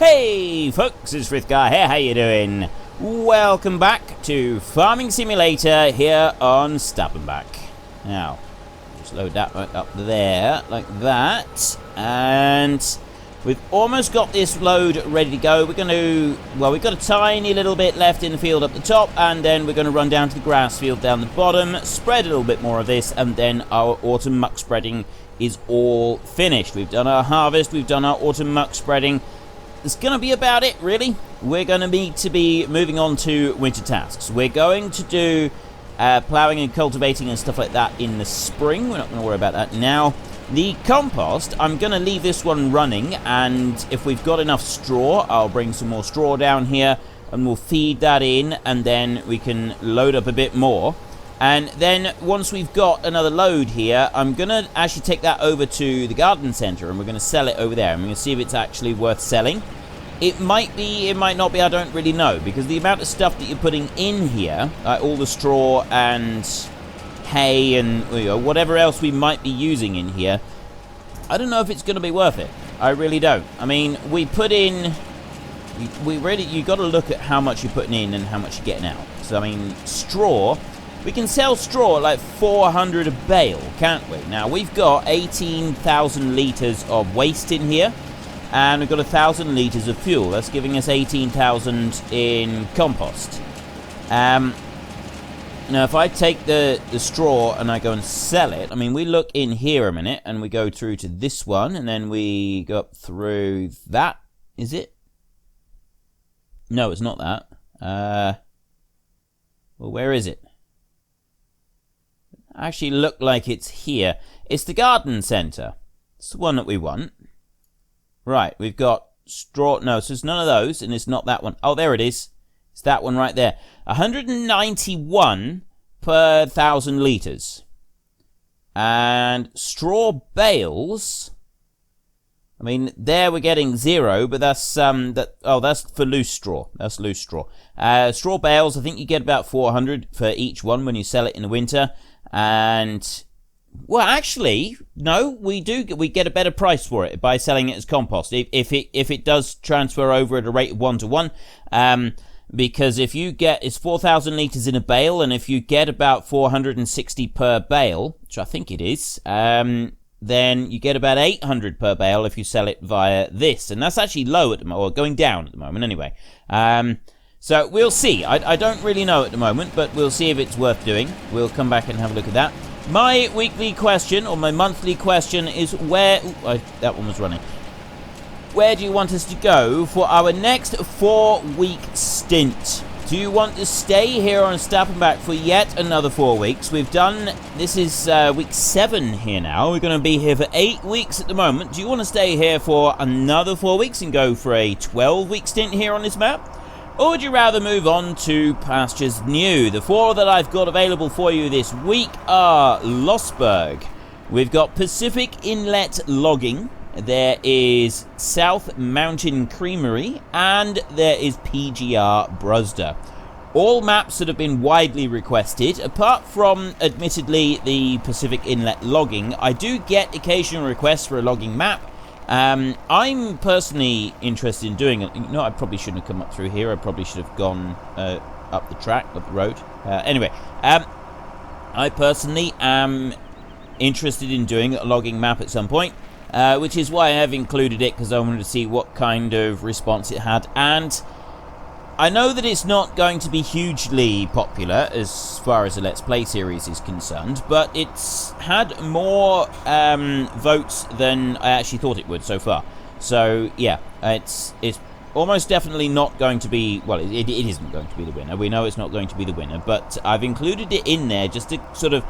Hey folks, it's Frithgar here, how you doing? Welcome back to Farming Simulator here on Stappenbach. Now, just load that right up there, like that, and we've almost got this load ready to go. We're going to, well, we've got a tiny little bit left in the field up the top, and then we're going to run down to the grass field down the bottom, spread a little bit more of this, and then our autumn muck spreading is all finished. We've done our harvest, we've done our autumn muck spreading. It's going to be about it, really. We're going to need to be moving on to winter tasks. We're going to do ploughing and cultivating and stuff like that in the spring. We're not going to worry about that now. The compost, I'm going to leave this one running, and if we've got enough straw, I'll bring some more straw down here, and we'll feed that in, and then we can load up a bit more. And then once we've got another load here, I'm going to actually take that over to the garden centre, and we're going to sell it over there. I'm going to see if it's actually worth selling. It might be, it might not be, I don't really know, because the amount of stuff that you're putting in here, all the straw and hay and whatever else we might be using in here, I don't know if it's going to be worth it. I really don't. I mean, we put in, you got to look at how much you're putting in and how much you're getting out. So, I mean, straw, we can sell straw at like 400 a bale, can't we? Now, we've got 18,000 litres of waste in here, and we've got 1,000 litres of fuel. That's giving us 18,000 in compost. Now, if I take the straw and I go and sell it, I mean, we look in here a minute, and we go through to this one, and then we go up through that. Is it? No, it's not that. Well, where is it? Actually look like it's here. It's the garden centre. It's the one that we want. Right, we've got straw. No, so it's none of those, and it's not that one. Oh, there it is. It's that one right there. 191 per 1,000 litres. And straw bales, I mean, there we're getting 0, but that's that's for loose straw. That's loose straw. Straw bales, I think you get about 400 for each one when you sell it in the winter. And well, actually, no, we get a better price for it by selling it as compost if it does transfer over at a rate of 1-to-1. Because if you get, it's 4,000 litres in a bale, and if you get about 460 per bale, which I think it is, then you get about 800 per bale if you sell it via this, and that's actually low at the moment, or going down at the moment anyway. So we'll see. I don't really know at the moment, but we'll see if it's worth doing. We'll come back and have a look at that. My weekly question, or my monthly question, is where... that one was running. Where do you want us to go for our next 4-week stint? Do you want to stay here on Stappenbach for yet another 4 weeks? We've done... This is week 7 here now. We're going to be here for 8 weeks at the moment. Do you want to stay here for another 4 weeks and go for a 12-week stint here on this map? Or would you rather move on to pastures new? The 4 that I've got available for you this week are Lossberg. We've got Pacific Inlet Logging. There is South Mountain Creamery. And there is PGR Bruzda. All maps that have been widely requested. Apart from, admittedly, the Pacific Inlet Logging, I do get occasional requests for a logging map. I'm personally interested in doing it. You know, I probably shouldn't have come up through here. I probably should have gone up the track, up the road. Anyway, I personally am interested in doing a logging map at some point, which is why I have included it, because I wanted to see what kind of response it had. And I know that it's not going to be hugely popular as far as the Let's Play series is concerned, but it's had more votes than I actually thought it would so far. So, yeah, it's almost definitely not going to be... Well, it isn't going to be the winner. We know it's not going to be the winner, but I've included it in there just to sort of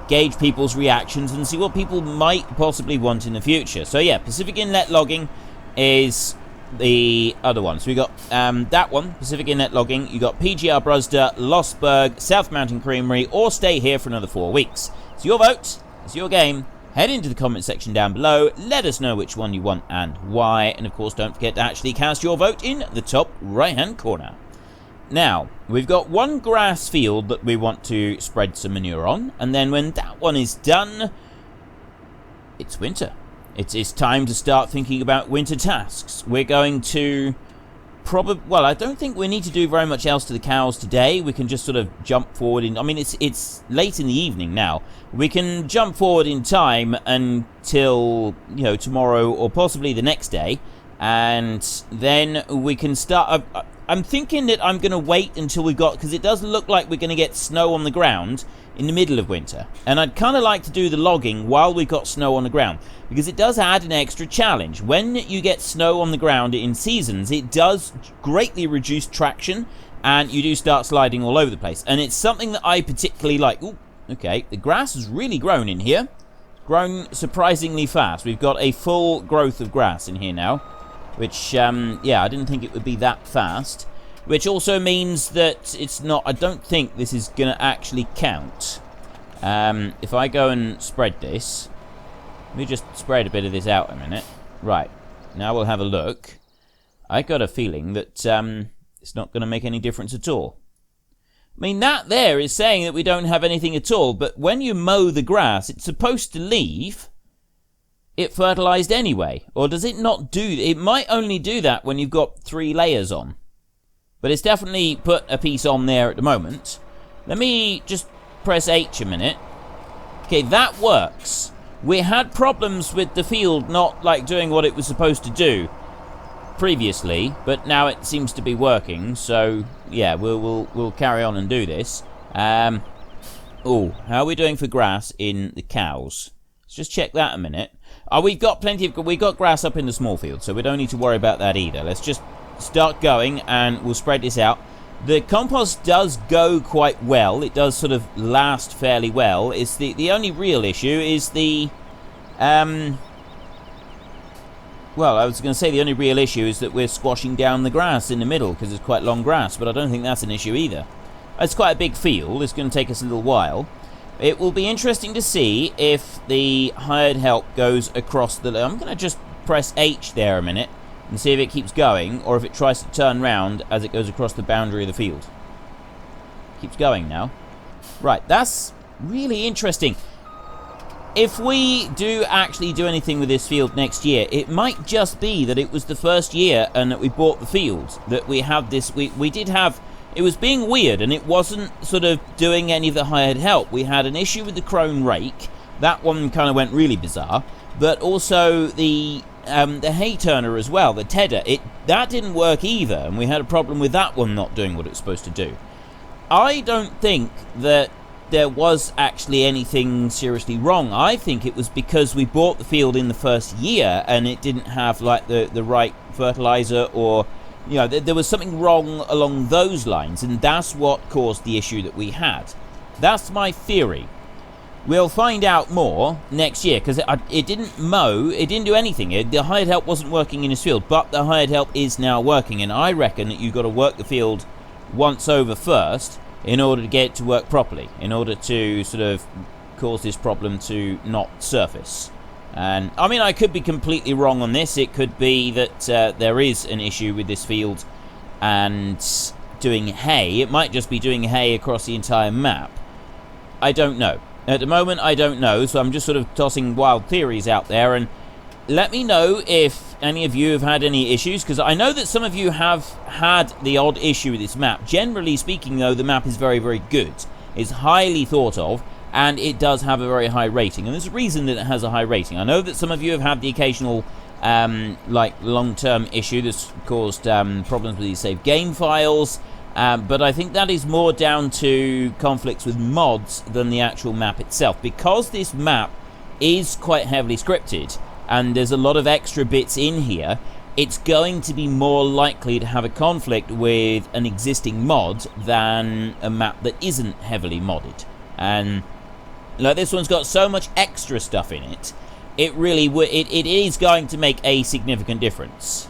gauge people's reactions and see what people might possibly want in the future. So, yeah, Pacific Inlet Logging is... the other one. So we got that one, Pacific Inlet Logging. You got PGR Bruzda, Lossberg, South Mountain Creamery, or stay here for another 4 weeks. It's your vote. It's your game. Head into the comment section down below. Let us know which one you want and why. And of course, don't forget to actually cast your vote in the top right-hand corner. Now, we've got one grass field that we want to spread some manure on. And then when that one is done, it's winter. It's time to start thinking about winter tasks. We're going to well, I don't think we need to do very much else to the cows today. We can just sort of jump forward in... I mean, it's late in the evening now. We can jump forward in time until, you know, tomorrow or possibly the next day. And then we can start... I'm thinking that I'm going to wait until we've got... Because it does look like we're going to get snow on the ground in the middle of winter. And I'd kind of like to do the logging while we've got snow on the ground, because it does add an extra challenge. When you get snow on the ground in seasons, it does greatly reduce traction, and you do start sliding all over the place. And it's something that I particularly like. Ooh, okay, the grass has really grown in here. Grown surprisingly fast. We've got a full growth of grass in here now, which, yeah, I didn't think it would be that fast. Which also means that it's not... I don't think this is going to actually count. If I go and spread this... Let me just spread a bit of this out a minute. Right. Now we'll have a look. I got a feeling that it's not going to make any difference at all. I mean, that there is saying that we don't have anything at all, but when you mow the grass, it's supposed to leave it fertilized anyway. Or does it not do... It might only do that when you've got 3 layers on. But it's definitely put a piece on there at the moment. Let me just press H a minute. Okay, that works. We had problems with the field not, like, doing what it was supposed to do previously, but now it seems to be working. So, yeah, we'll carry on and do this. Oh, how are we doing for grass in the cows? Let's just check that a minute. We've got we've got grass up in the small field, so we don't need to worry about that either. Let's just start going, and we'll spread this out. The compost does go quite well. It does sort of last fairly well. It's the only real issue is the well, I was going to say the only real issue is that we're squashing down the grass in the middle because it's quite long grass, but I don't think that's an issue either. It's quite a big field. It's going to take us a little while. It will be interesting to see if the hired help goes across the... I'm going to just press H there a minute and see if it keeps going, or if it tries to turn round as it goes across the boundary of the field. Keeps going now. Right, that's really interesting. If we do actually do anything with this field next year, it might just be that it was the first year and that we bought the field, that we have this... We did have... It was being weird, and it wasn't sort of doing any of the hired help. We had an issue with the crone rake. That one kind of went really bizarre. But also the hay turner as well, the tedder, that didn't work either, and we had a problem with that one not doing what it was supposed to do. I don't think that there was actually anything seriously wrong. I think it was because we bought the field in the first year and it didn't have like the right fertilizer, or you know, there was something wrong along those lines, and that's what caused the issue that we had. That's my theory. We'll find out more next year, because it didn't mow, it didn't do anything. The hired help wasn't working in his field, but the hired help is now working, and I reckon that you've got to work the field once over first in order to get it to work properly, in order to sort of cause this problem to not surface. And I mean, I could be completely wrong on this. It could be that there is an issue with this field and doing hay. It might just be doing hay across the entire map. I don't know. At the moment, I don't know, so I'm just sort of tossing wild theories out there, and let me know if any of you have had any issues, because I know that some of you have had the odd issue with this map. Generally speaking, though, the map is very, very good. It's highly thought of, and it does have a very high rating, and there's a reason that it has a high rating. I know that some of you have had the occasional like long-term issue that's caused problems with these save game files, but I think that is more down to conflicts with mods than the actual map itself, because this map is quite heavily scripted and there's a lot of extra bits in here. It's going to be more likely to have a conflict with an existing mod than a map that isn't heavily modded. And like, this one's got so much extra stuff in it, it really it is going to make a significant difference.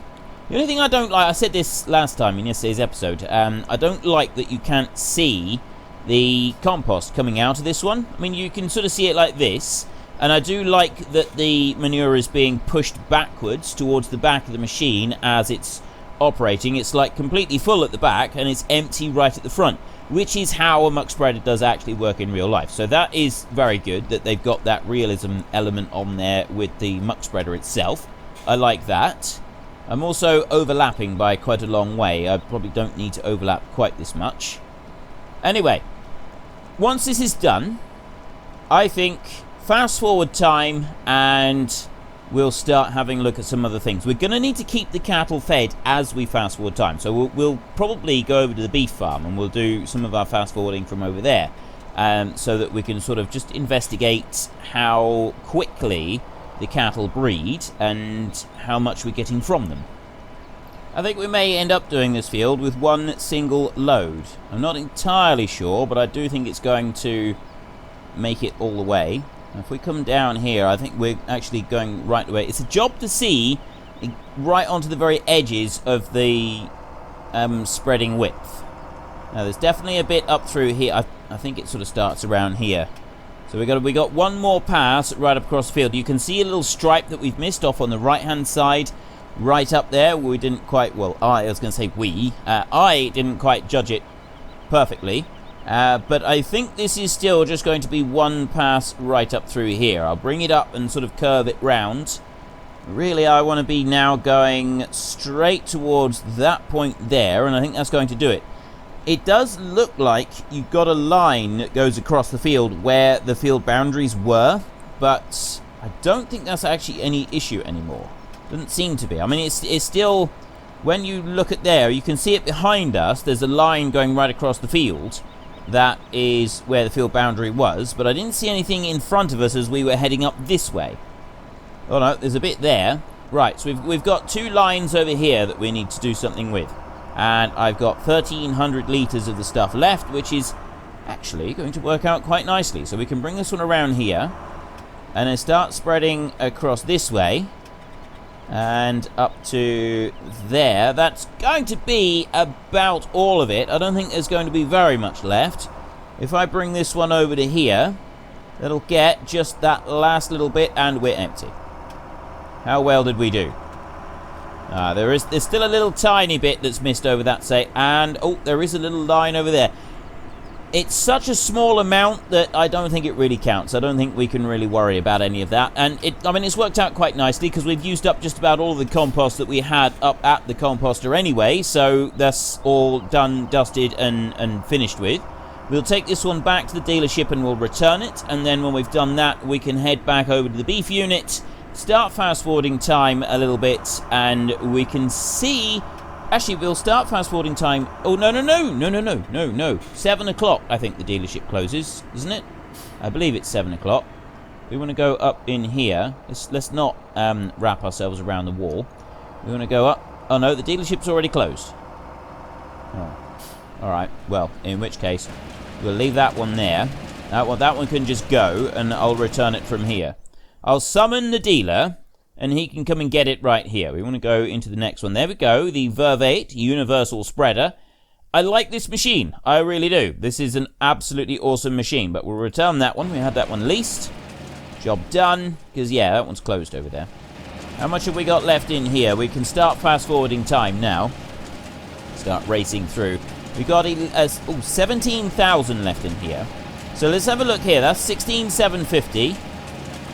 The only thing I don't like, I said this last time in yesterday's episode, I don't like that you can't see the compost coming out of this one. I mean, you can sort of see it like this, and I do like that the manure is being pushed backwards towards the back of the machine as it's operating. It's like completely full at the back and it's empty right at the front. which is how a muck spreader does actually work in real life. So that is very good that they've got that realism element on there with the muck spreader itself. I like that. I'm also overlapping by quite a long way. I probably don't need to overlap quite this much. Anyway, once this is done, I think fast forward time and we'll start having a look at some other things. We're going to need to keep the cattle fed as we fast forward time. So we'll probably go over to the beef farm and we'll do some of our fast forwarding from over there. So that we can sort of just investigate how quickly the cattle breed and how much we're getting from them. I think we may end up doing this field with one single load. I'm not entirely sure, but I do think it's going to make it all the way. If we come down here, I think we're actually going right the way. It's a job to see right onto the very edges of the spreading width. Now, there's definitely a bit up through here. I think it sort of starts around here. So we got one more pass right up across the field. You can see a little stripe that we've missed off on the right-hand side, right up there. We didn't quite, well, I was going to say I didn't quite judge it perfectly. But I think this is still just going to be one pass right up through here. I'll bring it up and sort of curve it round. Really, I want to be now going straight towards that point there, and I think that's going to do it. It does look like you've got a line that goes across the field where the field boundaries were, but I don't think that's actually any issue anymore. Doesn't seem to be. I mean, it's still, when you look at there, you can see it behind us. There's a line going right across the field. That is where the field boundary was, but I didn't see anything in front of us as we were heading up this way. Oh no, there's a bit there. Right, so we've got two lines over here that we need to do something with. And I've got 1,300 litres of the stuff left, which is actually going to work out quite nicely. So we can bring this one around here, and then start spreading across this way, and up to there. That's going to be about all of it. I don't think there's going to be very much left. If I bring this one over to here, that'll get just that last little bit, and we're empty. How well did we do? There's still a little tiny bit that's missed over that say, and oh, there is a little line over there. It's such a small amount that I don't think it really counts. I don't think we can really worry about any of that. And I mean, it's worked out quite nicely because we've used up just about all of the compost that we had up at the composter anyway. So that's all done, dusted, and finished with. We'll take this one back to the dealership and we'll return it. And then when we've done that, we can head back over to the beef unit, start fast forwarding time a little bit, and we can see. Actually, we'll start fast forwarding time. Oh, no. 7 o'clock, I think the dealership closes, isn't it? I believe it's 7 o'clock. We want to go up in here. Let's not wrap ourselves around the wall. We want to go up. Oh, no, the dealership's already closed. Oh. All right, well, in which case, we'll leave that one there. That one can just go, and I'll return it from here. I'll summon the dealer, and he can come and get it right here. We want to go into the next one. There we go, the Verve 8 Universal Spreader. I like this machine. I really do. This is an absolutely awesome machine, but we'll return that one. We had that one leased. Job done, because, yeah, that one's closed over there. How much have we got left in here? We can start fast-forwarding time now. Start racing through. We got 17,000 left in here. So let's have a look here. That's 16,750.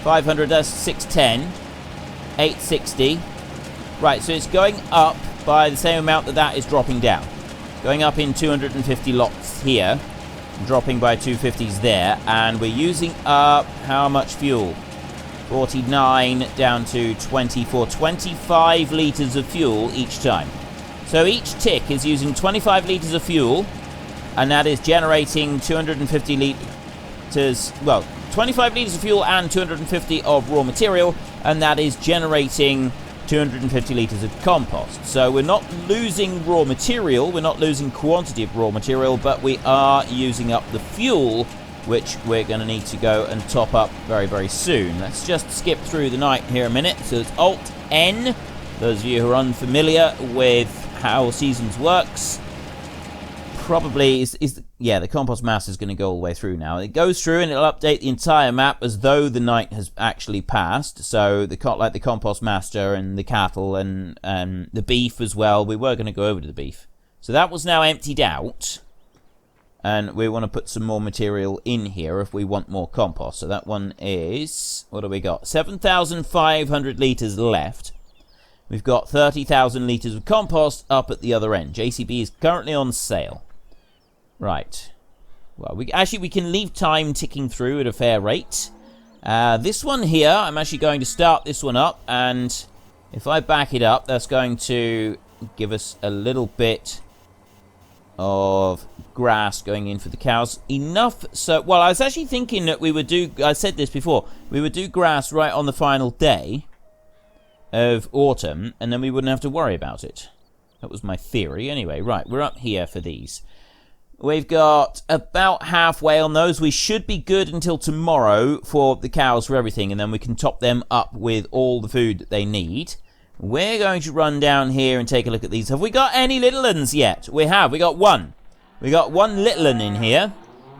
500, that's 610. 860. Right, so it's going up by the same amount that is dropping down. Going up in 250 lots here. Dropping by 250s there. And we're using up how much fuel? 49 down to 24. 25 litres of fuel each time. So each tick is using 25 litres of fuel. And that is generating 250 litres. Well, 25 litres of fuel and 250 of raw material, and that is generating 250 litres of compost. So we're not losing raw material, we're not losing quantity of raw material, but we are using up the fuel, which we're going to need to go and top up very, very soon. Let's just skip through the night here a minute. So it's Alt-N, those of you who are unfamiliar with how Seasons works. Probably the compost master is going to go all the way through now. It goes through and it'll update the entire map as though the night has actually passed. So like the compost master and the cattle and the beef as well. We were going to go over to the beef. So that was now emptied out. And we want to put some more material in here if we want more compost. So that one is, what do we got? 7,500 litres left. We've got 30,000 litres of compost up at the other end. JCB is currently on sale. Right. Well, we can leave time ticking through at a fair rate. This one here, I'm actually going to start this one up. And if I back it up, that's going to give us a little bit of grass going in for the cows. Enough so, well, I was actually thinking that we would do, I said this before, we would do grass right on the final day of autumn, and then we wouldn't have to worry about it. That was my theory. Anyway, right, we're up here for these. We've got about halfway on those. We should be good until tomorrow for the cows, for everything, and then we can top them up with all the food that they need. We're going to run down here and take a look at these. Have we got any little ones yet? We have. We got one. We got one little one in here.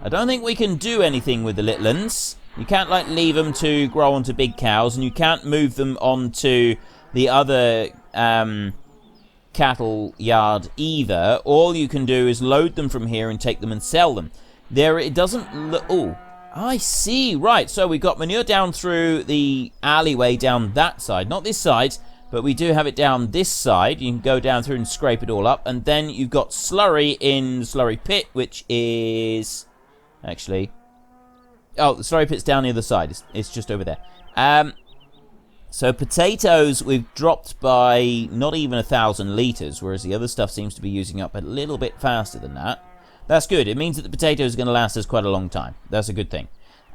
I don't think we can do anything with the little ones. You can't, like, leave them to grow onto big cows, and you can't move them onto the other cattle yard either. All you can do is load them from here and take them and sell them. There, it doesn't look... Oh, I see. Right, so we got manure down through the alleyway down that side. Not this side, but we do have it down this side. You can go down through and scrape it all up. And then you've got slurry in the slurry pit, which is... Actually... Oh, the slurry pit's down the other side. It's just over there. So potatoes we've dropped by not even 1,000 litres, whereas the other stuff seems to be using up a little bit faster than that. That's good. It means that the potatoes are going to last us quite a long time. That's a good thing.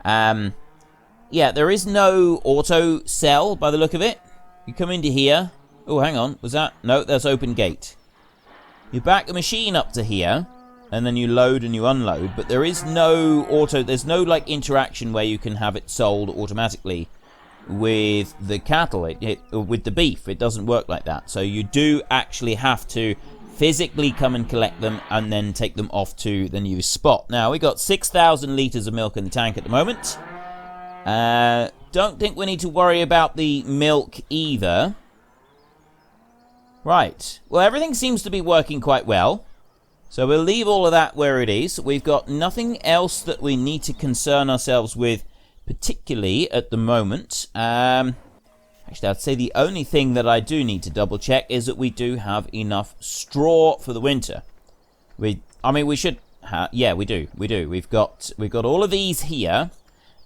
Yeah, there is no auto sell by the look of it. You come into here. Oh, hang on. Was that? No, that's open gate. You back the machine up to here, and then you load and you unload, but there is no auto, there's no, like, interaction where you can have it sold automatically with the cattle, with the beef. It doesn't work like that. So you do actually have to physically come and collect them and then take them off to the new spot. Now, we got 6,000 litres of milk in the tank at the moment. Don't think we need to worry about the milk either. Right. Well, everything seems to be working quite well. So we'll leave all of that where it is. We've got nothing else that we need to concern ourselves with particularly at the moment. Actually, I'd say the only thing that I do need to double check is that we do have enough straw for the winter. We should have, yeah, we do. We've got all of these here,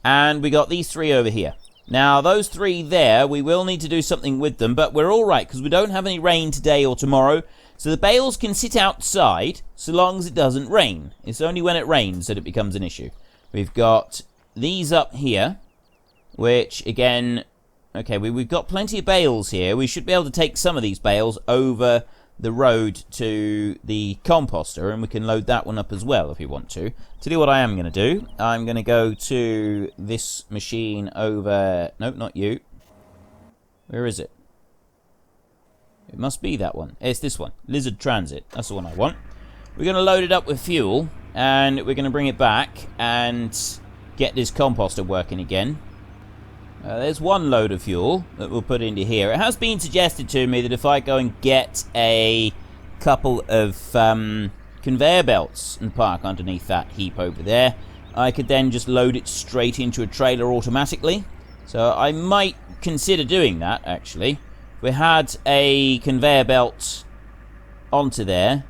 and we got these three over here. Now, those three there, we will need to do something with them, but we're all right because we don't have any rain today or tomorrow. So the bales can sit outside so long as it doesn't rain. It's only when it rains that it becomes an issue. We've got these up here, which, again, okay, we've got plenty of bales here. We should be able to take some of these bales over the road to the composter, and we can load that one up as well if we want to. Tell you what I am going to do. I'm going to go to this machine over... Nope, not you. Where is it? It must be that one. It's this one. Lizard Transit. That's the one I want. We're going to load it up with fuel, and we're going to bring it back and get this composter working again. There's one load of fuel that we'll put into here. It has been suggested to me that if I go and get a couple of conveyor belts and park underneath that heap over there, I could then just load it straight into a trailer automatically. So I might consider doing that, actually. We had a conveyor belt onto there,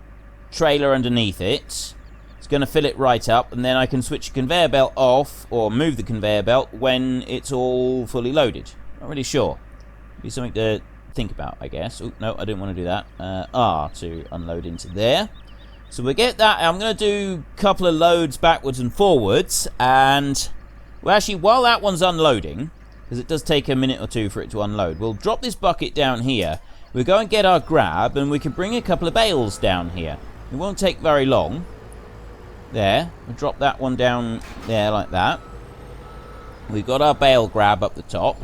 trailer underneath it. It's going to fill it right up, and then I can switch the conveyor belt off, or move the conveyor belt when it's all fully loaded. Not really sure. Be something to think about, I guess. Oh, no, I didn't want to do that. R to unload into there. So we get that. I'm going to do a couple of loads backwards and forwards, and well, actually, while that one's unloading, because it does take a minute or two for it to unload, we'll drop this bucket down here. We'll go and get our grab, and we can bring a couple of bales down here. It won't take very long. There. We'll drop that one down there like that. We've got our bale grab up the top.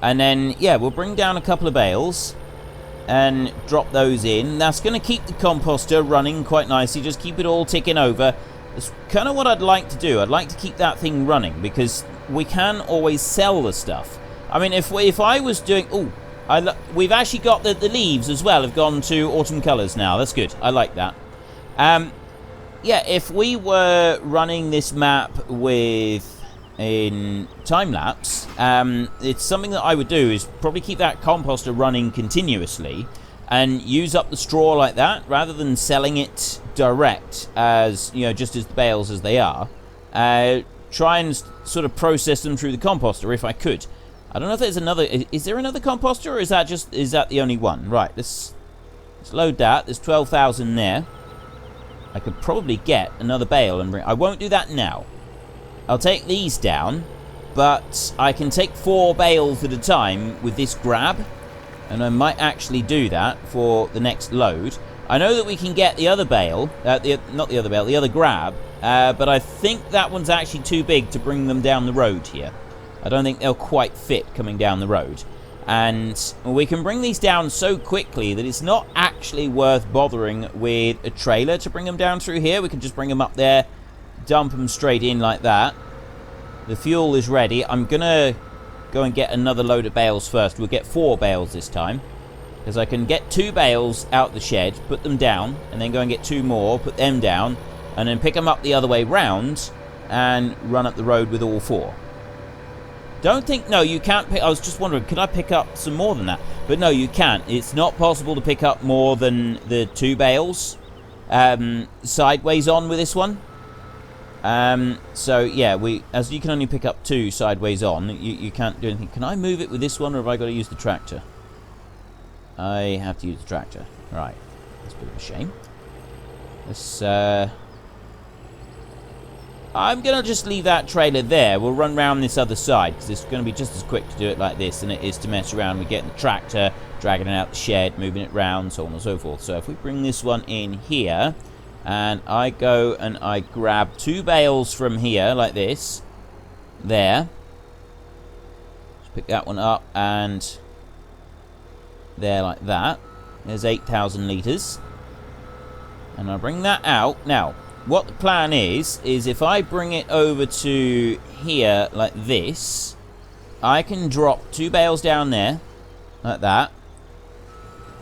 And then, yeah, we'll bring down a couple of bales and drop those in. That's going to keep the composter running quite nicely. Just keep it all ticking over. That's kind of what I'd like to do. I'd like to keep that thing running because we can always sell the stuff. I mean, if I was doing... Oh, we've actually got the leaves as well have gone to autumn colours now. That's good. I like that. yeah, if we were running this map in time-lapse, it's something that I would do is probably keep that composter running continuously and use up the straw like that, rather than selling it direct as, you know, just as the bales as they are. Try and sort of process them through the composter if I could. I don't know if there's another... Is there another composter, or is that the only one? Right, let's load that. There's 12,000 there. I could probably get another bale and bring... I won't do that now. I'll take these down, but I can take 4 bales at a time with this grab, and I might actually do that for the next load. I know that we can get the other bale, the other grab, but I think that one's actually too big to bring them down the road here. I don't think they'll quite fit coming down the road. And we can bring these down so quickly that it's not actually worth bothering with a trailer to bring them down through here. We can just bring them up there, dump them straight in like that. The fuel is ready. I'm going to go and get another load of bales first. We'll get 4 bales this time, because I can get 2 bales out the shed, put them down, and then go and get 2 more, put them down, and then pick them up the other way round and run up the road with all 4. Don't think... No, you can't pick... I was just wondering, could I pick up some more than that? But no, you can't. It's not possible to pick up more than the 2 bales sideways on with this one. So, yeah, as you can only pick up 2 sideways on, you can't do anything. Can I move it with this one, or have I got to use the tractor? I have to use the tractor. Right. That's a bit of a shame. Let's, I'm going to just leave that trailer there. We'll run round this other side, because it's going to be just as quick to do it like this than it is to mess around with getting the tractor, dragging it out the shed, moving it round, so on and so forth. So if we bring this one in here, and I go and I grab 2 bales from here, like this, there. Just pick that one up, and there, like that. There's 8,000 litres. And I'll bring that out. Now, what the plan is if I bring it over to here like this, I can drop 2 bales down there, like that.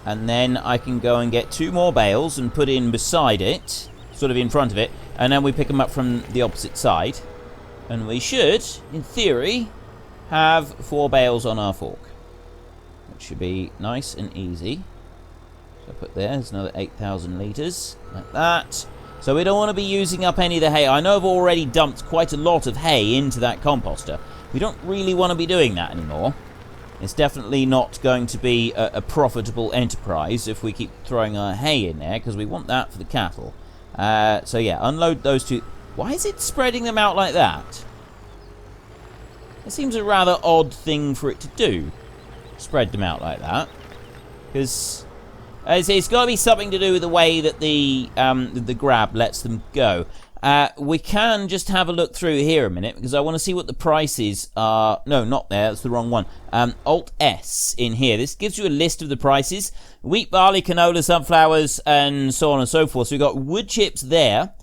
And then I can go and get 2 more bales and put in beside it, sort of in front of it, and then we pick them up from the opposite side. And we should, in theory, have 4 bales on our fork, which should be nice and easy. So I put there's another 8,000 litres, like that. So we don't want to be using up any of the hay. I know I've already dumped quite a lot of hay into that composter. We don't really want to be doing that anymore. It's definitely not going to be a profitable enterprise if we keep throwing our hay in there, because we want that for the cattle. So yeah, unload those 2. Why is it spreading them out like that? It seems a rather odd thing for it to do. Spread them out like that. Because it's got to be something to do with the way that the grab lets them go. We can just have a look through here a minute, because I want to see what the prices are. No, not there. That's the wrong one. Alt-S in here. This gives you a list of the prices. Wheat, barley, canola, sunflowers, and so on and so forth. So we've got wood chips there.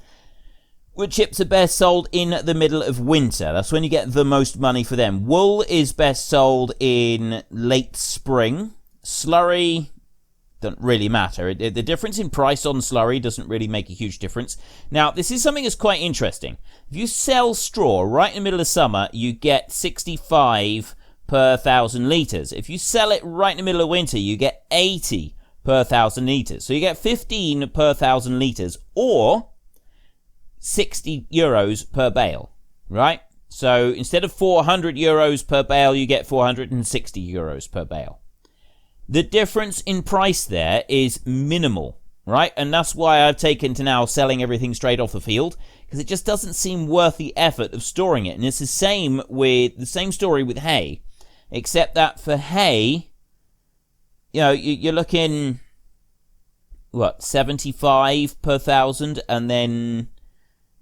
Wood chips are best sold in the middle of winter. That's when you get the most money for them. Wool is best sold in late spring. Slurry doesn't really matter. The difference in price on slurry doesn't really make a huge difference. Now, this is something that's quite interesting. If you sell straw right in the middle of summer, you get 65 per 1,000 litres. If you sell it right in the middle of winter, you get 80 per 1,000 litres. So you get 15 per 1,000 litres, or 60 euros per bale, right? So instead of 400 euros per bale, you get 460 euros per bale. The difference in price there is minimal, right? And that's why I've taken to now selling everything straight off the field, because it just doesn't seem worth the effort of storing it. And it's the same story with hay, except that for hay, you know, you're looking, what, 75 per 1,000, and then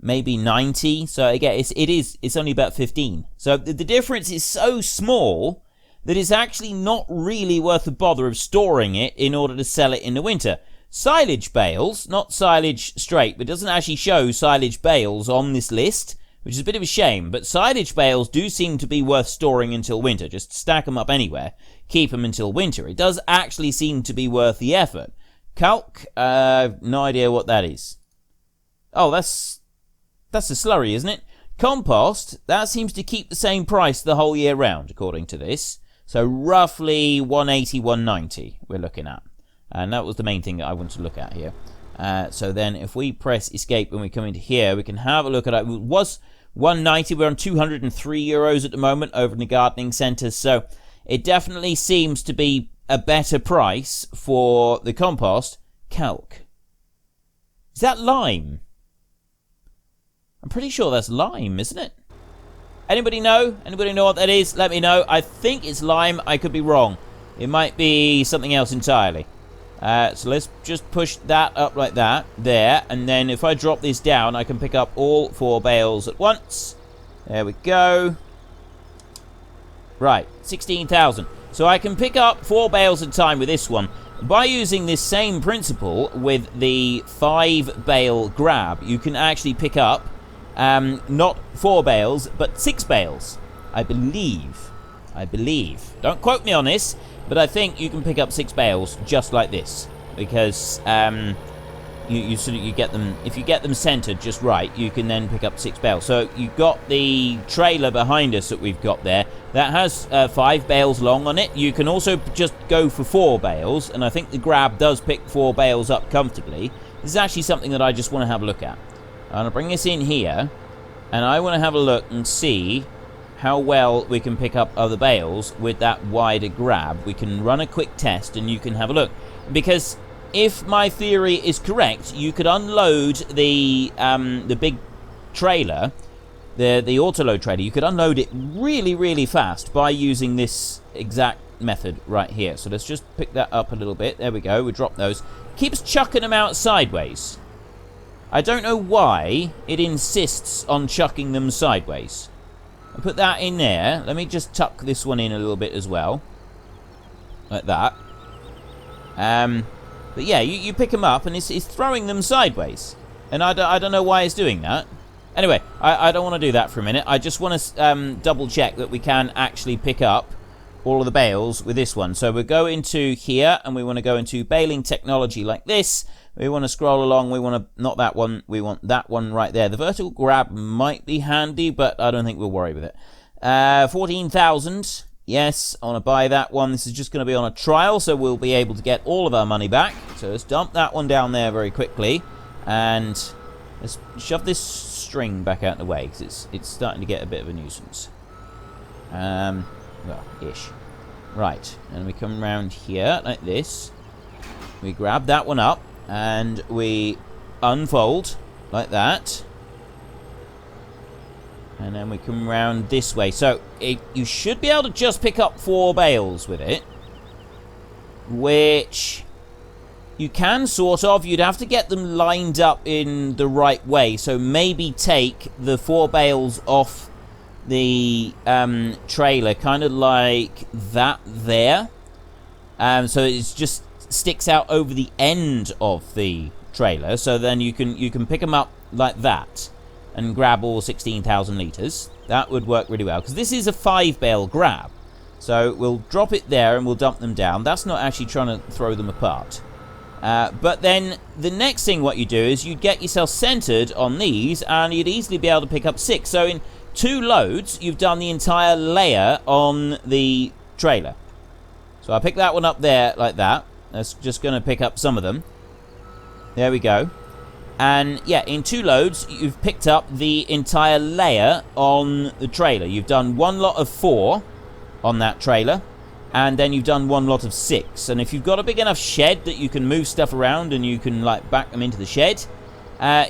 maybe 90. So again, it's only about 15. So the difference is so small that it's actually not really worth the bother of storing it in order to sell it in the winter. Silage bales, not silage straight, but it doesn't actually show silage bales on this list, which is a bit of a shame. But silage bales do seem to be worth storing until winter. Just stack them up anywhere, keep them until winter. It does actually seem to be worth the effort. Calc, no idea what that is. Oh, that's a slurry, isn't it? Compost, that seems to keep the same price the whole year round, according to this. So roughly 180, 190 we're looking at. And that was the main thing that I wanted to look at here. So then if we press escape when we come into here, we can have a look at it. It was 190. We're on 203 euros at the moment over in the gardening centres. So it definitely seems to be a better price for the compost. Calc. Is that lime? I'm pretty sure that's lime, isn't it? Anybody know? Anybody know what that is? Let me know. I think it's lime. I could be wrong. It might be something else entirely. So let's just push that up like that. There. And then if I drop this down, I can pick up all 4 bales at once. There we go. Right. 16,000. So I can pick up 4 bales at a time with this one. By using this same principle with the 5 bale grab, you can actually pick up not 4 bales, but 6 bales. I believe. Don't quote me on this, but I think you can pick up 6 bales just like this. Because you get them, if you get them centered just right, you can then pick up 6 bales. So you've got the trailer behind us that we've got there. That has 5 bales long on it. You can also just go for 4 bales, and I think the grab does pick 4 bales up comfortably. This is actually something that I just want to have a look at. I'm going to bring this in here, and I want to have a look and see how well we can pick up other bales with that wider grab. We can run a quick test, and you can have a look. Because if my theory is correct, you could unload the big trailer, the autoload trailer. You could unload it really, really fast by using this exact method right here. So let's just pick that up a little bit. There we go. We drop those. Keeps chucking them out sideways. I don't know why it insists on chucking them sideways. I'll put that in there. Let me just tuck this one in a little bit as well. Like that. But yeah, you pick them up and it's throwing them sideways. And I don't know why it's doing that. Anyway, I don't want to do that for a minute. I just want to double check that we can actually pick up all of the bales with this one. So we'll go into here and we want to go into baling technology like this. We want to scroll along. We want to, not that one, we want that one right there. The vertical grab might be handy, but I don't think we'll worry with it. 14,000. Yes, I want to buy that one. This is just going to be on a trial, so we'll be able to get all of our money back. So let's dump that one down there very quickly. And let's shove this string back out of the way, because it's starting to get a bit of a nuisance. Well, ish. Right, and we come around here like this. We grab that one up, and we unfold like that. And then we come around this way. So you should be able to just pick up 4 bales with it. Which you can sort of. You'd have to get them lined up in the right way. So maybe take the 4 bales off the trailer, kind of like that there. So it just sticks out over the end of the trailer. So then you can pick them up like that and grab all 16,000 litres. That would work really well, because this is a 5 bale grab. So we'll drop it there and we'll dump them down. That's not actually trying to throw them apart. But then the next thing what you do is you get yourself centered on these, and you'd easily be able to pick up 6. So in 2 loads, you've done the entire layer on the trailer. So I pick that one up there like that. That's just going to pick up some of them. There we go. And yeah, in 2 loads, you've picked up the entire layer on the trailer. You've done 1 lot of 4 on that trailer, and then you've done 1 lot of 6. And if you've got a big enough shed that you can move stuff around and you can like back them into the shed,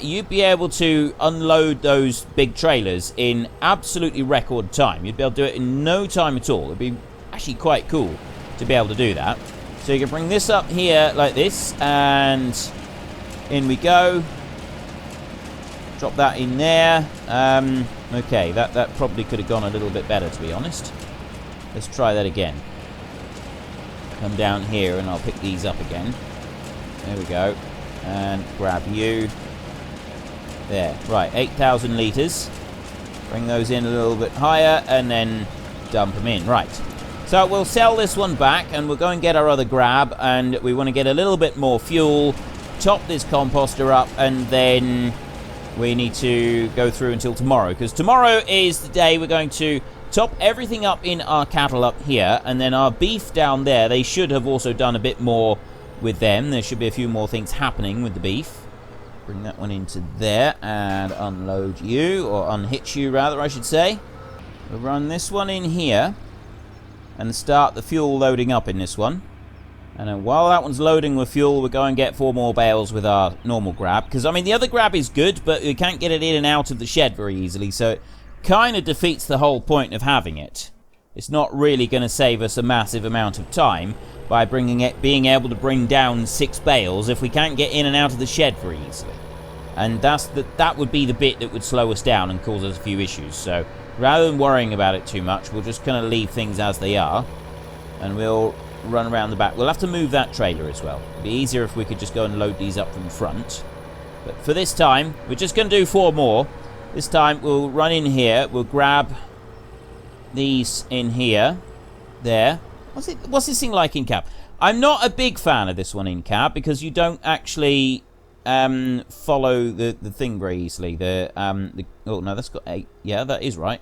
you'd be able to unload those big trailers in absolutely record time. You'd be able to do it in no time at all. It'd be actually quite cool to be able to do that. So you can bring this up here like this, and in we go. Drop that in there. Okay, that probably could have gone a little bit better, to be honest. Let's try that again. Come down here and I'll pick these up again. There we go. And grab you. There. Right, 8,000 litres. Bring those in a little bit higher and then dump them in. Right. So we'll sell this one back and we'll go and get our other grab, and we want to get a little bit more fuel, top this composter up, and then we need to go through until tomorrow, because tomorrow is the day we're going to top everything up in our cattle up here, and then our beef down there, they should have also done a bit more with them. There should be a few more things happening with the beef. Bring that one into there and unload you, or unhitch you rather, I should say. We'll run this one in here and start the fuel loading up in this one. And then while that one's loading with fuel, we'll go and get 4 more bales with our normal grab. Because, I mean, the other grab is good, but we can't get it in and out of the shed very easily. So it kind of defeats the whole point of having it. It's not really going to save us a massive amount of time by being able to bring down 6 bales if we can't get in and out of the shed very easily. And that would be the bit that would slow us down and cause us a few issues. So rather than worrying about it too much, we'll just kind of leave things as they are. And we'll run around the back. We'll have to move that trailer as well. It'd be easier if we could just go and load these up from the front. But for this time, we're just going to do 4 more. This time we'll run in here. We'll grab these in here. There. What's this thing like in cab? I'm not a big fan of this one in cab because you don't actually follow the thing very easily. Oh no, that's got 8. Yeah, that is right.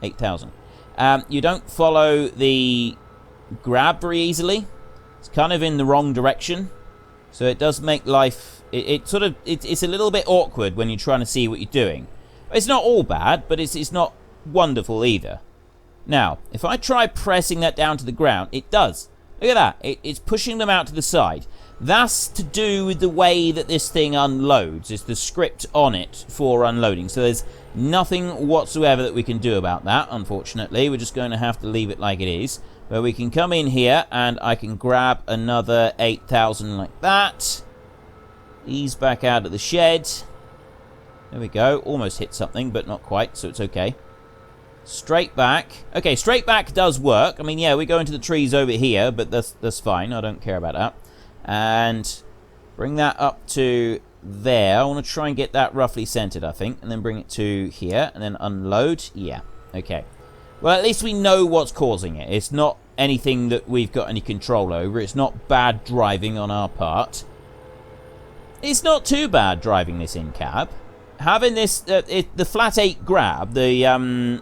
8,000. You don't follow the grab very easily. It's kind of in the wrong direction, so it does make life it's a little bit awkward when you're trying to see what you're doing. It's not all bad, but it's not wonderful either. Now if I try pressing that down to the ground, it does. Look at that, it's pushing them out to the side. That's to do with the way that this thing unloads. It's the script on it for unloading, so there's nothing whatsoever that we can do about that, unfortunately. We're just going to have to leave it like it is. But we can come in here and I can grab another 8,000 like that. Ease back out of the shed. There we go. Almost hit something, but not quite, so it's okay. Straight back. Okay, straight back does work. I mean, yeah, we go into the trees over here, but that's fine. I don't care about that. And bring that up to there. I want to try and get that roughly centered, I think. And then bring it to here. And then unload. Yeah, okay. Well, at least we know what's causing it. It's not anything that we've got any control over. It's not bad driving on our part. It's not too bad driving this in cab. Having this, the flat 8 grab, I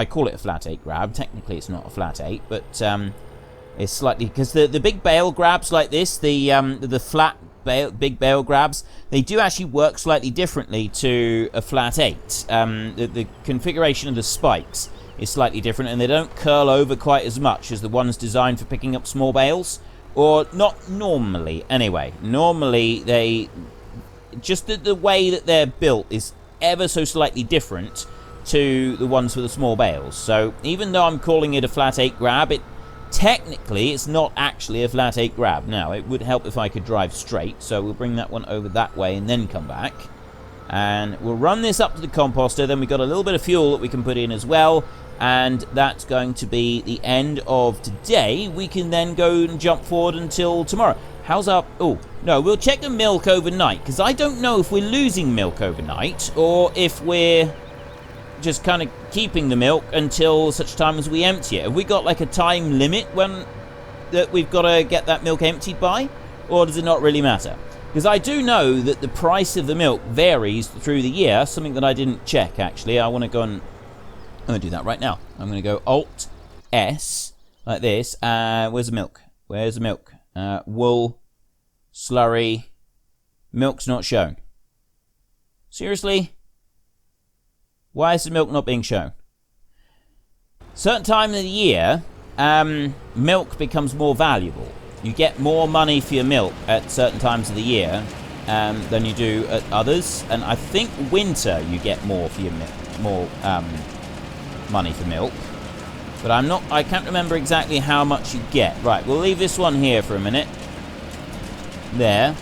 call it a flat 8 grab. Technically, it's not a flat 8, but it's slightly, because the big bale grabs like this, the flat big bale grabs, they do actually work slightly differently to a flat 8. The configuration of the spikes is slightly different, and they don't curl over quite as much as the ones designed for picking up small bales, or not normally anyway. Normally just the way that they're built is ever so slightly different to the ones for the small bales. So even though I'm calling it a flat 8 grab, technically it's not actually a flat 8 grab. Now it would help if I could drive straight, so we'll bring that one over that way and then come back, and we'll run this up to the composter. Then we've got a little bit of fuel that we can put in as well, and that's going to be the end of today. We can then go and jump forward until tomorrow. How's our... Oh, no, we'll check the milk overnight, because I don't know if we're losing milk overnight or if we're just kind of keeping the milk until such time as we empty it. Have we got like a time limit that we've got to get that milk emptied by, or does it not really matter? Because I do know that the price of the milk varies through the year, something that I didn't check actually. I'm going to do that right now. I'm going to go Alt S like this. Where's the milk? Where's the milk? Wool, slurry, milk's not shown. Seriously? Why is the milk not being shown? Certain time of the year, milk becomes more valuable. You get more money for your milk at certain times of the year than you do at others. And I think winter you get more for your money for milk. But I can't remember exactly how much you get. Right, we'll leave this one here for a minute. There.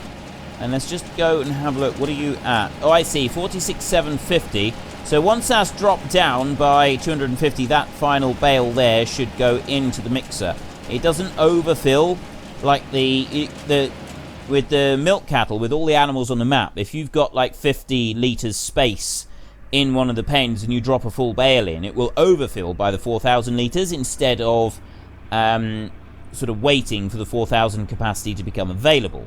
And let's just go and have a look. What are you at? Oh, I see, 46,750. So once that's dropped down by 250, that final bale there should go into the mixer. It doesn't overfill like with the milk cattle, with all the animals on the map. If you've got like 50 litres space in one of the pens and you drop a full bale in, it will overfill by the 4,000 litres instead of sort of waiting for the 4,000 capacity to become available.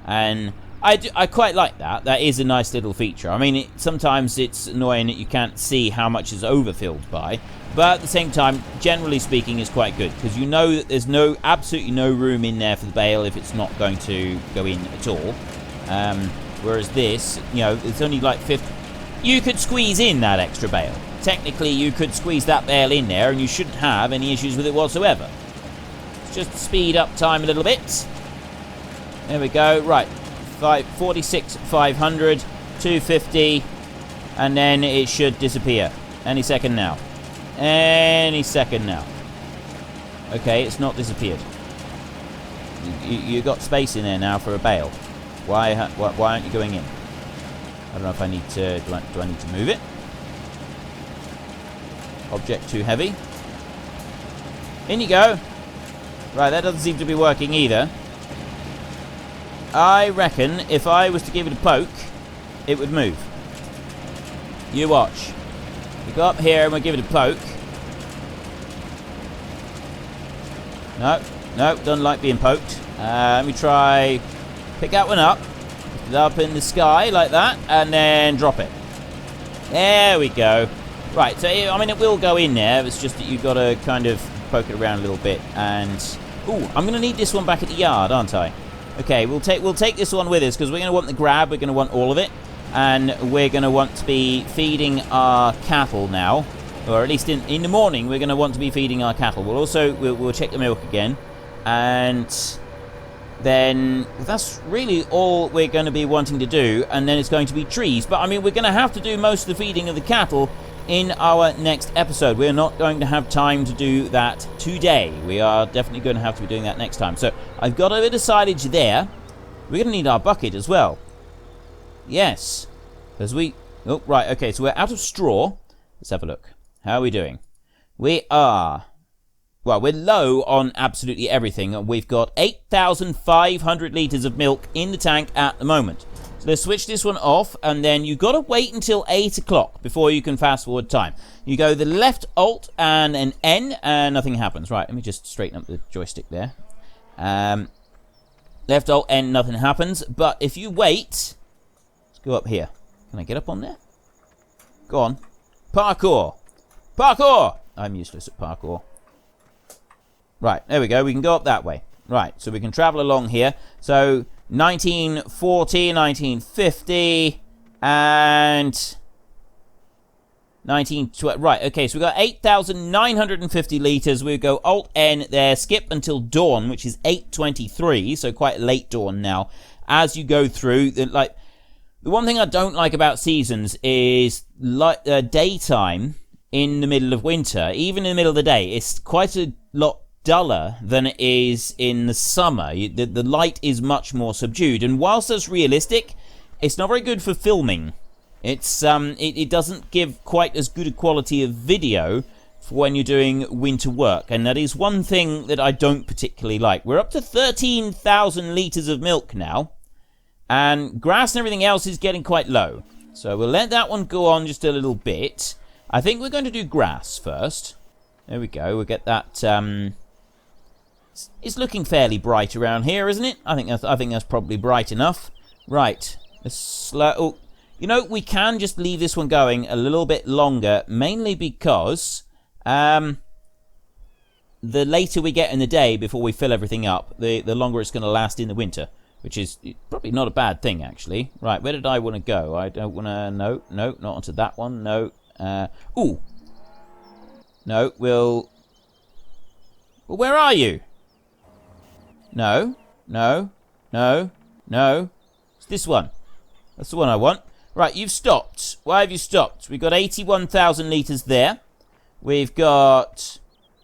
And I quite like that. That is a nice little feature. I mean, sometimes it's annoying that you can't see how much is overfilled by, but at the same time, generally speaking, it's quite good because you know that there's absolutely no room in there for the bale if it's not going to go in at all. Whereas this, you know, it's only like 50. You could squeeze in that extra bale. Technically, you could squeeze that bale in there, and you shouldn't have any issues with it whatsoever. Let's just speed up time a little bit. There we go. Right. 46, 500, 250, and then it should disappear any second now. Any second now. Okay, it's not disappeared. You got space in there now for a bale. Why aren't you going in? I don't know if I need to. Do I need to move it? Object too heavy. In you go. Right, that doesn't seem to be working either. I reckon if I was to give it a poke, it would move. You watch. We go up here and we give it a poke. No, doesn't like being poked. Let me try. Pick that one up. Lift it up in the sky like that, and then drop it. There we go. Right, so I mean it will go in there. It's just that you've got to kind of poke it around a little bit. And ooh, I'm going to need this one back at the yard, aren't I? Okay, we'll take this one with us because we're going to want the grab. We're going to want all of it, and we're going to want to be feeding our cattle now, or at least in the morning we're going to want to be feeding our cattle. We'll also we'll check the milk again, and then that's really all we're going to be wanting to do. And then it's going to be trees. But I mean, we're going to have to do most of the feeding of the cattle in our next episode. We're not going to have time to do that today. We are definitely going to have to be doing that next time. So I've got a bit of silage there. We're going to need our bucket as well. Yes. Because oh, right. Okay, so we're out of straw. Let's have a look. How are we doing? We are... Well, we're low on absolutely everything. We've got 8,500 litres of milk in the tank at the moment. So let's switch this one off, and then you've got to wait until 8 o'clock before you can fast forward time. You go the left Alt and an N, and nothing happens. Right, let me just straighten up the joystick there. Left Alt N, nothing happens. But if you wait, let's go up here. Can I get up on there? Go on. Parkour. Parkour! I'm useless at parkour. Right, there we go. We can go up that way. Right, so we can travel along here. So 1940, 1950, and 1920. Right, okay, so we've got 8,950 litres. We'll go Alt-N there, skip until dawn, which is 8:23, so quite late dawn now. As you go through, the one thing I don't like about seasons is daytime in the middle of winter. Even in the middle of the day, it's quite a lot duller than it is in the summer. The light is much more subdued, and whilst that's realistic, it's not very good for filming. It's it doesn't give quite as good a quality of video for when you're doing winter work, and that is one thing that I don't particularly like. We're up to 13,000 litres of milk now, and grass and everything else is getting quite low, so we'll let that one go on just a little bit. I think we're going to do grass first. There we go. We'll get that. It's looking fairly bright around here, isn't it? I think that's probably bright enough. Right. Oh, you know, we can just leave this one going a little bit longer, mainly because the later we get in the day before we fill everything up, the longer it's going to last in the winter, which is probably not a bad thing, actually. Right, where did I want to go? I don't want to... No, not onto that one. No. Ooh. No, well, where are you? No. It's this one. That's the one I want. Right, you've stopped. Why have you stopped? We've got 81,000 litres there. We've got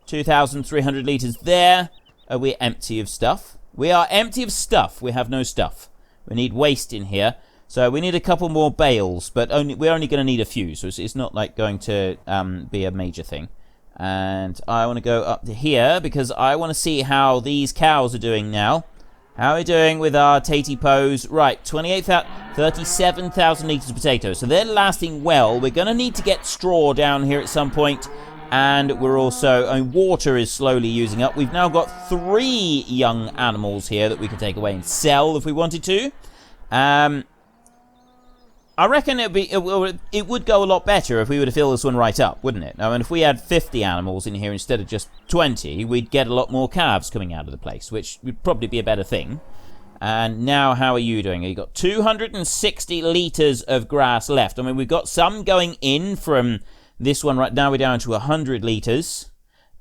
2,300 litres there. We're empty of stuff. We are empty of stuff. We have no stuff. We need waste in here. So we need a couple more bales, but we're only going to need a few. So it's not like going to be a major thing. And I want to go up to here because I want to see how these cows are doing now. How are we doing with our tatey pose? Right, 37,000 litres of potatoes. So they're lasting well. We're going to need to get straw down here at some point. And we're also... water is slowly using up. We've now got 3 young animals here that we can take away and sell if we wanted to. I reckon it would go a lot better if we were to fill this one right up, wouldn't it? I mean, if we had 50 animals in here instead of just 20, we'd get a lot more calves coming out of the place, which would probably be a better thing. And now, how are you doing? You've got 260 litres of grass left. I mean, we've got some going in from this one right now. We're down to 100 litres.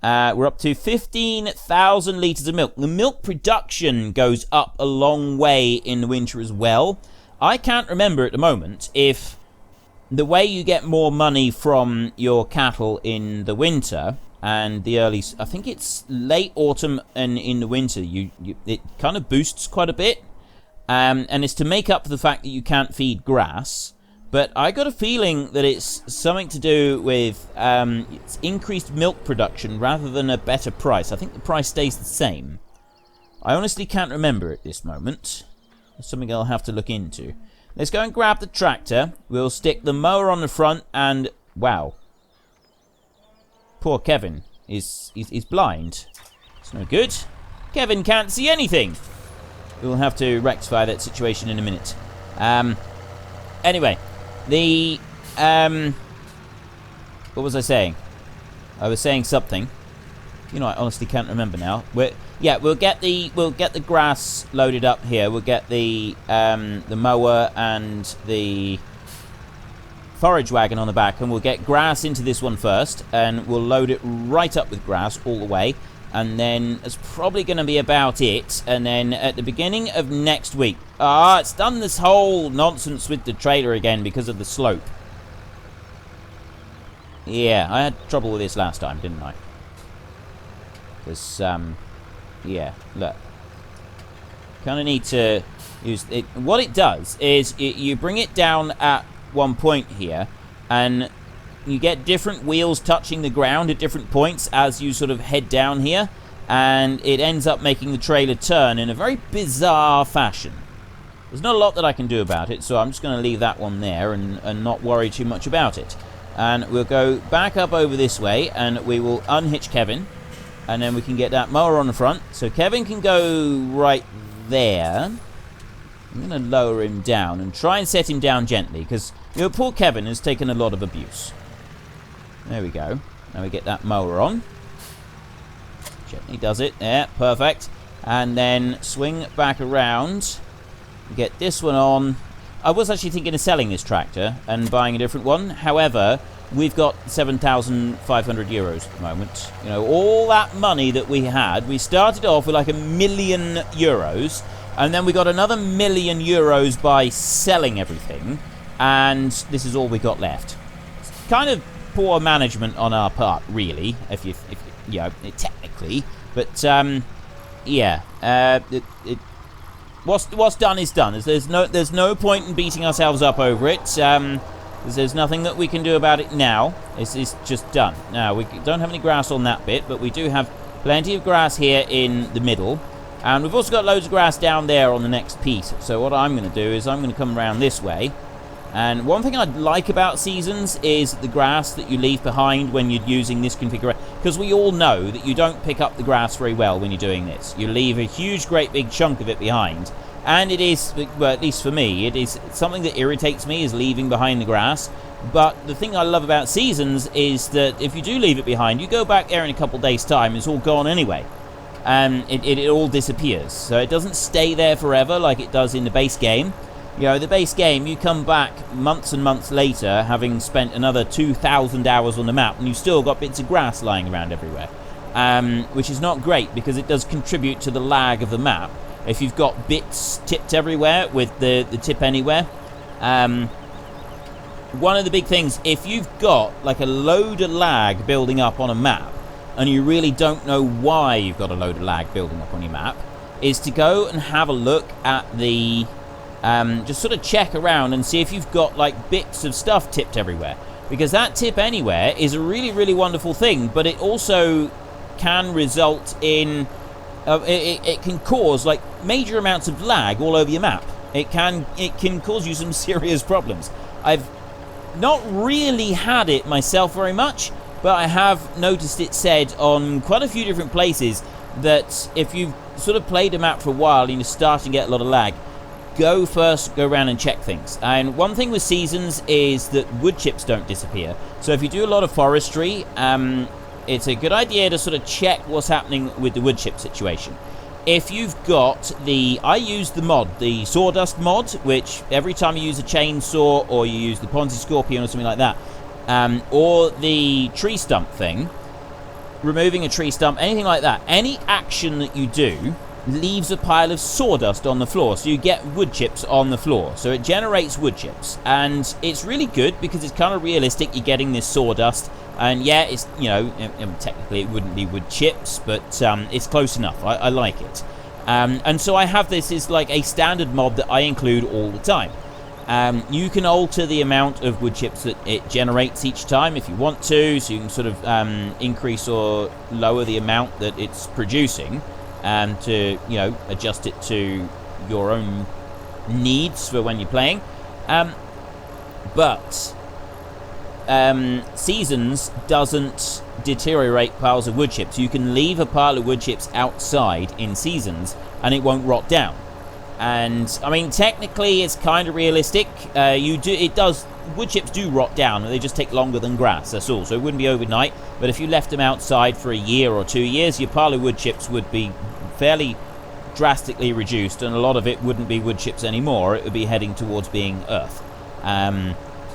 We're up to 15,000 litres of milk. The milk production goes up a long way in the winter as well. I can't remember at the moment if the way you get more money from your cattle in the winter and the early, I think it's late autumn and in the winter, it kind of boosts quite a bit, and it's to make up for the fact that you can't feed grass. But I got a feeling that it's something to do with it's increased milk production rather than a better price. I think the price stays the same. I honestly can't remember at this moment. It's something I'll have to look into. Let's go and grab the tractor. We'll stick the mower on the front and... Wow. Poor Kevin is blind. It's no good. Kevin can't see anything. We'll have to rectify that situation in a minute. Anyway, the... what was I saying? I was saying something. You know, I honestly can't remember now. We'll get the grass loaded up here. We'll get the mower and the forage wagon on the back, and we'll get grass into this one first, and we'll load it right up with grass all the way, and then it's probably going to be about it. And then at the beginning of next week, it's done this whole nonsense with the trailer again because of the slope. Yeah, I had trouble with this last time, didn't I? Because, yeah, look. Kind of need to use it. What it does is you bring it down at one point here, and you get different wheels touching the ground at different points as you sort of head down here, and it ends up making the trailer turn in a very bizarre fashion. There's not a lot that I can do about it, so I'm just going to leave that one there and not worry too much about it. And we'll go back up over this way, and we will unhitch Kevin. And then we can get that mower on the front. So Kevin can go right there. I'm going to lower him down and try and set him down gently, because, you know, poor Kevin has taken a lot of abuse. There we go. Now we get that mower on. Gently does it. Yeah, perfect. And then swing back around. Get this one on. I was actually thinking of selling this tractor and buying a different one. However, we've got 7,500 euros at the moment. You know, all that money that we had, we started off with like €1 million, and then we got another €1 million by selling everything, and this is all we got left. It's kind of poor management on our part, really, if you know, technically. But yeah, what's done is done. There's no point in beating ourselves up over it. There's nothing that we can do about it now. It's just done. Now, we don't have any grass on that bit, but we do have plenty of grass here in the middle. And we've also got loads of grass down there on the next piece. So what I'm going to do is I'm going to come around this way. And one thing I like about seasons is the grass that you leave behind when you're using this configuration. Because we all know that you don't pick up the grass very well when you're doing this. You leave a huge, great big chunk of it behind. And it is, well, at least for me, it is something that irritates me, is leaving behind the grass. But the thing I love about seasons is that if you do leave it behind, you go back there in a couple days' time, it's all gone anyway. It all disappears. So it doesn't stay there forever like it does in the base game. You know, the base game, you come back months and months later, having spent another 2,000 hours on the map, and you've still got bits of grass lying around everywhere. Which is not great, because it does contribute to the lag of the map. If you've got bits tipped everywhere with the tip anywhere. One of the big things, if you've got like a load of lag building up on a map, and you really don't know why you've got a load of lag building up on your map, is to go and have a look at the... just sort of check around and see if you've got like bits of stuff tipped everywhere. Because that tip anywhere is a really, really wonderful thing, but it also can result in... it can cause like major amounts of lag all over your map. It can cause you some serious problems. I've not really had it myself very much, but I have noticed it said on quite a few different places that if you've sort of played a map for a while and you're starting to get a lot of lag, go around and check things. And one thing with seasons is that wood chips don't disappear. So if you do a lot of forestry, it's a good idea to sort of check what's happening with the wood chip situation. If you've got I use the mod, the sawdust mod, which every time you use a chainsaw or you use the Ponzi Scorpion or something like that, or the tree stump thing, removing a tree stump, anything like that, any action that you do leaves a pile of sawdust on the floor, so you get wood chips on the floor. So it generates wood chips, and it's really good because it's kind of realistic. You're getting this sawdust, and yeah, it's, you know, technically it wouldn't be wood chips, but it's close enough. I like it, and so I have this as like a standard mod that I include all the time. You can alter the amount of wood chips that it generates each time if you want to, so you can sort of increase or lower the amount that it's producing, to, you know, adjust it to your own needs for when you're playing. But Seasons doesn't deteriorate piles of wood chips. You can leave a pile of wood chips outside in Seasons and it won't rot down. And I mean, technically it's kind of realistic. Wood chips do rot down, and they just take longer than grass, that's all. So it wouldn't be overnight, but if you left them outside for a year or 2 years, your pile of wood chips would be fairly drastically reduced, and a lot of it wouldn't be wood chips anymore. It would be heading towards being earth.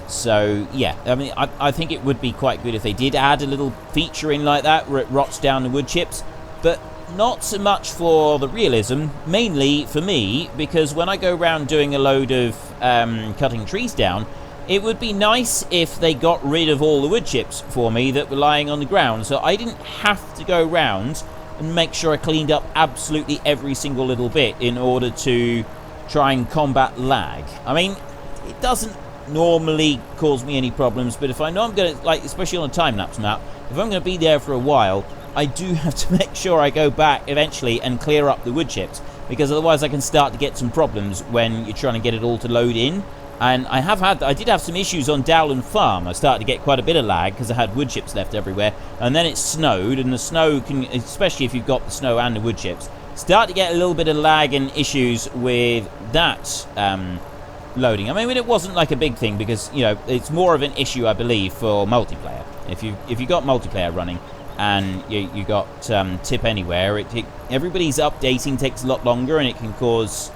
So yeah, I mean, I think it would be quite good if they did add a little feature in like that where it rots down the wood chips, but not so much for the realism, mainly for me, because when I go around doing a load of cutting trees down, it would be nice if they got rid of all the wood chips for me that were lying on the ground, so I didn't have to go around and make sure I cleaned up absolutely every single little bit in order to try and combat lag. I mean, it doesn't normally cause me any problems, but if I know I'm going to, like, especially on a time-lapse map, if I'm going to be there for a while, I do have to make sure I go back eventually and clear up the wood chips, because otherwise I can start to get some problems when you're trying to get it all to load in. And I did have some issues on Dowland Farm. I started to get quite a bit of lag because I had wood chips left everywhere, and then it snowed, and the snow can, especially if you've got the snow and the wood chips, start to get a little bit of lag and issues with that loading. I mean, it wasn't like a big thing because, you know, it's more of an issue, I believe, for multiplayer. If you got multiplayer running and you got Tip Anywhere, everybody's updating takes a lot longer, and it can cause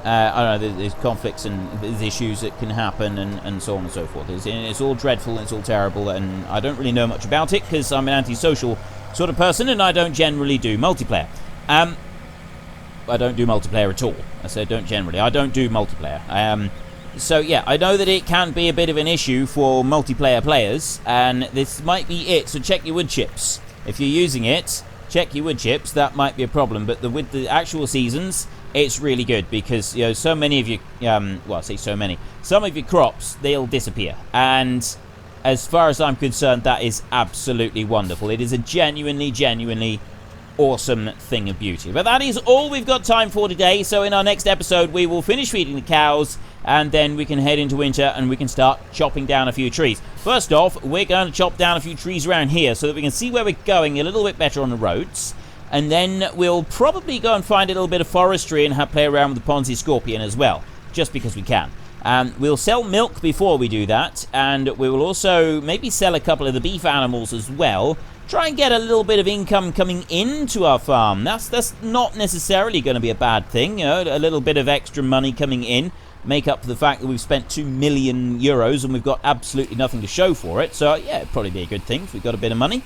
I don't know, there's conflicts and there's issues that can happen, and so on and so forth. It's all dreadful and it's all terrible, and I don't really know much about it because I'm an antisocial sort of person and I don't generally do multiplayer. I don't do multiplayer at all. I said don't generally. I don't do multiplayer. So yeah, I know that it can be a bit of an issue for multiplayer players, and this might be it. So check your wood chips. If you're using it, check your wood chips. That might be a problem. But with the actual Seasons, it's really good because, you know, so many of your well, I say so many, some of your crops, they'll disappear, and as far as I'm concerned, that is absolutely wonderful. It is a genuinely awesome thing of beauty. But that is all we've got time for today. So in our next episode, we will finish feeding the cows, and then we can head into winter and we can start chopping down a few trees. First off, we're going to chop down a few trees around here so that we can see where we're going a little bit better on the roads. And then we'll probably go and find a little bit of forestry and play around with the Ponzi Scorpion as well, just because we can. We'll sell milk before we do that, and we will also maybe sell a couple of the beef animals as well. Try and get a little bit of income coming into our farm. That's not necessarily going to be a bad thing, you know, a little bit of extra money coming in. Make up for the fact that we've spent 2 million euros and we've got absolutely nothing to show for it. So yeah, it'd probably be a good thing if we've got a bit of money.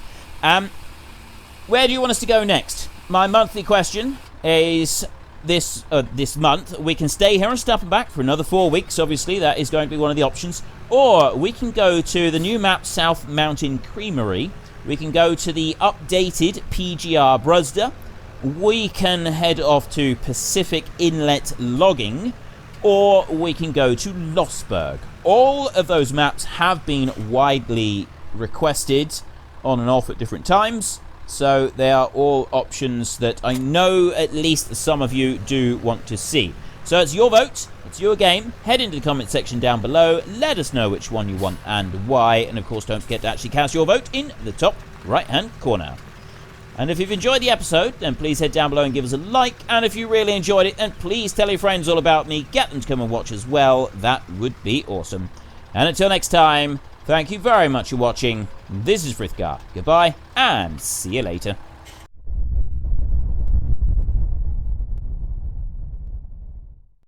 Where do you want us to go next? My monthly question is this month. We can stay here in Stappenbach for another 4 weeks. Obviously, that is going to be one of the options. Or we can go to the new map, South Mountain Creamery. We can go to the updated PGR Bruzda. We can head off to Pacific Inlet Logging. Or we can go to Lossberg. All of those maps have been widely requested on and off at different times. So they are all options that I know at least some of you do want to see. So it's your vote, it's your game. Head into the comment section down below. Let us know which one you want and why. And of course, don't forget to actually cast your vote in the top right-hand corner. And if you've enjoyed the episode, then please head down below and give us a like. And if you really enjoyed it, then please tell your friends all about me. Get them to come and watch as well. That would be awesome. And until next time, thank you very much for watching. This is Frithgar. Goodbye, and see you later.